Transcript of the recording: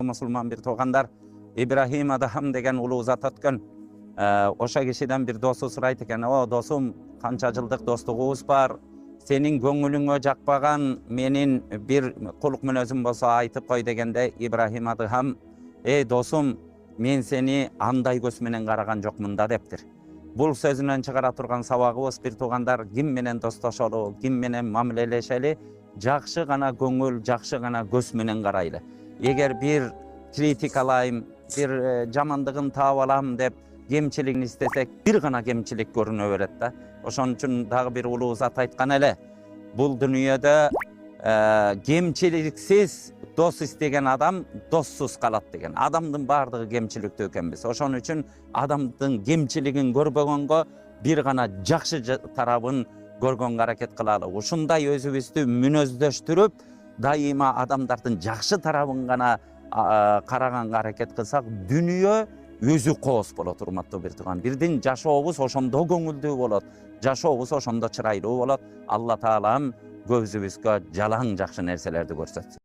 урматтуу мусулман бир туугандар, Ибрахим Адахам деген улуу зат өткөн. Ошо кишиден бир досу сурайт экен: "О досум, канча жылдык достугубуз бар. Сенин көңүлүңө жакпаган менин бир кулук мүнөзүм болсо айтып кой" дегенде, Ибрахим Адахам: "Эй досум, мен сени андай көз менен караган жокмун да" дептир. Бул сөзүнөн чыгара турган сабагыбыз бир туугандар, ким менен достошолу, ким менен мамилелешели, жакшы гана көңүл, жакшы гана көз менен карайлы. Эгер бир критикалайм, бир жамандыгын таап алам деп кемчилигин истесек, бир гана кемчилик көрүнө берет да. Ошон үчүн дагы бир улуу зат айткан эле: бул дүйнөдө кемчиликсиз дос истеген адам доссуз калат деген. Адамдын баардыгы кемчиликтүү экенбиз. Ошон үчүн адамдын кемчилигин көрбөгөнгө бир гана жакшы тарабын көргөнгө аракет кылалы. Ушундай өзүбүздү мүнөздөштүрүп, дайыма адамдардын жакшы тарабын гана караганга аракет кылсак, дүйнө өзү кооз болот, урматтуу бир тууган. Бирдин жашообуз ошондо көңүлдүү болот, жашообуз ошондо чырайлуу болот. Алла Таалам көбүзүбүзгө жалаң жакшы нерселерди көрсөтсүн.